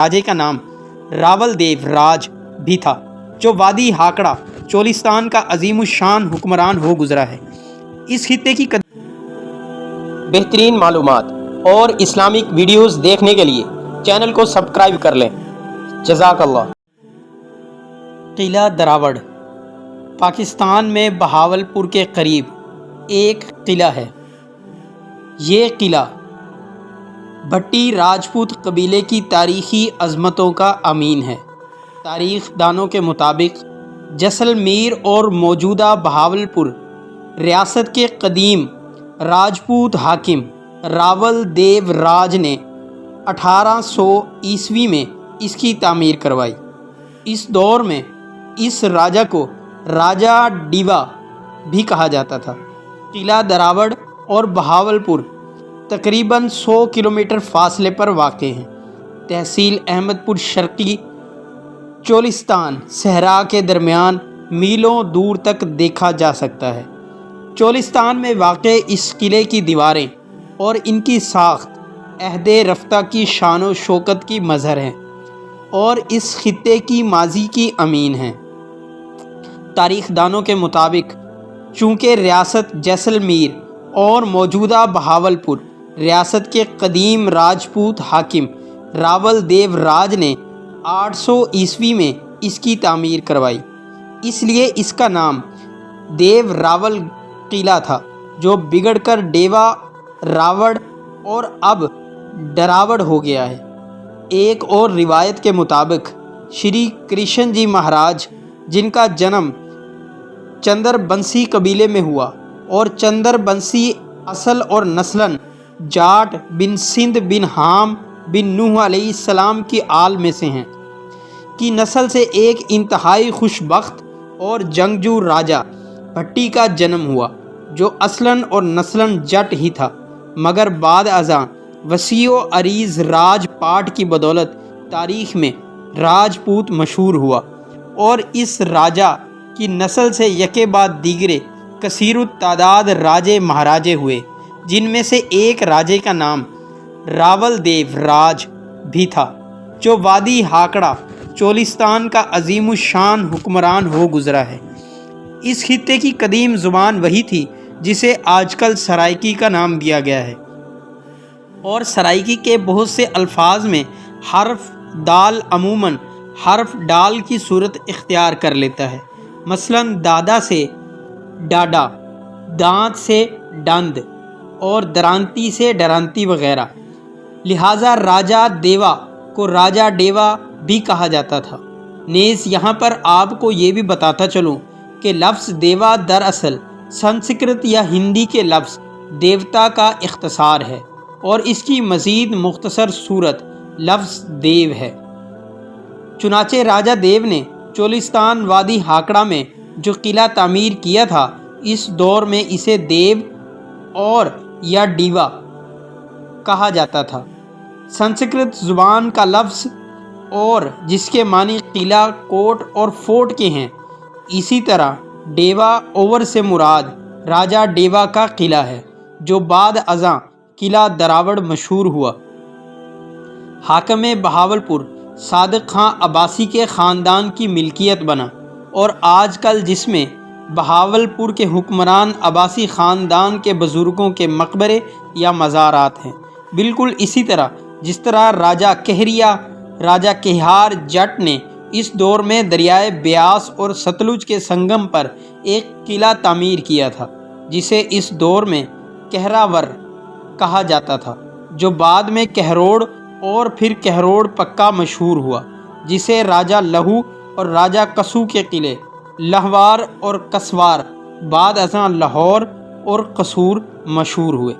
राजे का नाम रावल देव राज भी था, जो वादी हाकड़ा चोलिस्तान का अजीमुशान हुक्मरान हो गुजरा है। इस खित्ते की बेहतरीन मालूमात और इस्लामिक वीडियोस देखने के लिए चैनल को सब्सक्राइब कर लें। जज़ाकल्लाह। किला दरावड़ पाकिस्तान में बहावलपुर के करीब एक किला है। ये किला भट्टी राजपूत कबीले की तारीख़ी अज़मतों का अमीन है। तारीख़ दानों के मुताबिक जैसलमेर और मौजूदा बहावलपुर रियासत के कदीम राजपूत हाकिम रावल देव राज ने 1800 ईस्वी में इसकी तामीर करवाई। इस दौर में इस राजा को राजा डीवा भी कहा जाता था। किला दरावड़ और बहावलपुर तकरीबन 100 किलोमीटर फासले पर वाक़ हैं। तहसील अहमदपुर शर्की चोलिस्तान सहरा के दरमियान मीलों दूर तक देखा जा सकता है। चोलिस्तान में वाक़े इस किले की दीवारें और इनकी साख्त अहदे रफ्ता की शान व शौकत की मज़हर हैं और इस खित्ते की माजी की अमीन हैं। तारीख़ दानों के मुताबिक चूँकि रियासत जैसलमेर और मौजूदा बहावलपुर रियासत के कदीम राजपूत हाकिम रावल देव राज ने 800 ईस्वी में इसकी तामीर करवाई, इसलिए इसका नाम देव रावल किला था, जो बिगड़कर डेवा रावड़ और अब डरावड़ हो गया है। एक और रिवायत के मुताबिक श्री कृष्ण जी महाराज, जिनका जन्म चंदरबंसी कबीले में हुआ और चंदरबंसी असल और नस्लन जाट बिन सिंध बिन हाम बिन नूह अलैहिस्सलाम की आल में से हैं, की नस्ल से एक इंतहाई खुशबख्त और जंगजू राजा भट्टी का जन्म हुआ, जो असलन और नस्लन जट ही था, मगर बाद अज़ां वसीओ अरीज़ राजपाट की बदौलत तारीख़ में राजपूत मशहूर हुआ और इस राजा की नस्ल से यके बाद दीगरे कसीरुत तादाद राजे महाराजे हुए, जिनमें से एक राजे का नाम रावल देव राज भी था, जो वादी हाकड़ा चोलिस्तान का अजीमुशान हुक्मरान हो गुजरा है। इस खित्ते की कदीम ज़ुबान वही थी जिसे आजकल सराइकी का नाम दिया गया है, और सराइकी के बहुत से अल्फाज में हर्फ दाल अमूमन हर्फ डाल की सूरत इख्तियार कर लेता है। मसलन दादा से डाडा, दांत से डंद और दरांती से डरांती वगैरह। लिहाजा राजा देवा को राजा डेवा भी कहा जाता था। नेज़ यहाँ पर आपको ये भी बताता चलूँ कि लफ्ज़ देवा दरअसल संस्कृत या हिंदी के लफ्ज़ देवता का इख्तिसार है और इसकी मज़ीद मुख्तसर सूरत लफ्ज़ देव है। चुनाचे राजा देव ने चोलिस्तान वादी हाकड़ा में जो किला तामीर किया था, इस दौर में इसे देव और या डीवा कहा जाता था। संस्कृत ज़ुबान का लफ्ज़ और जिसके मानी किला कोट और फोर्ट के हैं, इसी तरह डेवा ओवर से मुराद राजा डेवा का किला है, जो बाद अज़ां किला दरावड़ मशहूर हुआ। हाकम बहावलपुर सादिक खां अब्बासी के ख़ानदान की मिल्कियत बना और आजकल जिसमें बहावलपुर के हुक्मरान अब्बासी ख़ानदान के बुज़ुर्गों के मकबरे या मज़ारात हैं। बिल्कुल इसी तरह जिस तरह राजा कहरिया राजा केहार जट ने इस दौर में दरियाए ब्यास और सतलुज के संगम पर एक किला तामीर किया था, जिसे इस दौर में कहरावर कहा जाता था, जो बाद में कहरोड़ और फिर कहरोड़ पक्का मशहूर हुआ, जिसे राजा लहू और राजा कसू के किले लहवार और कसवार बाद अज़ां लाहौर और कसूर मशहूर हुए।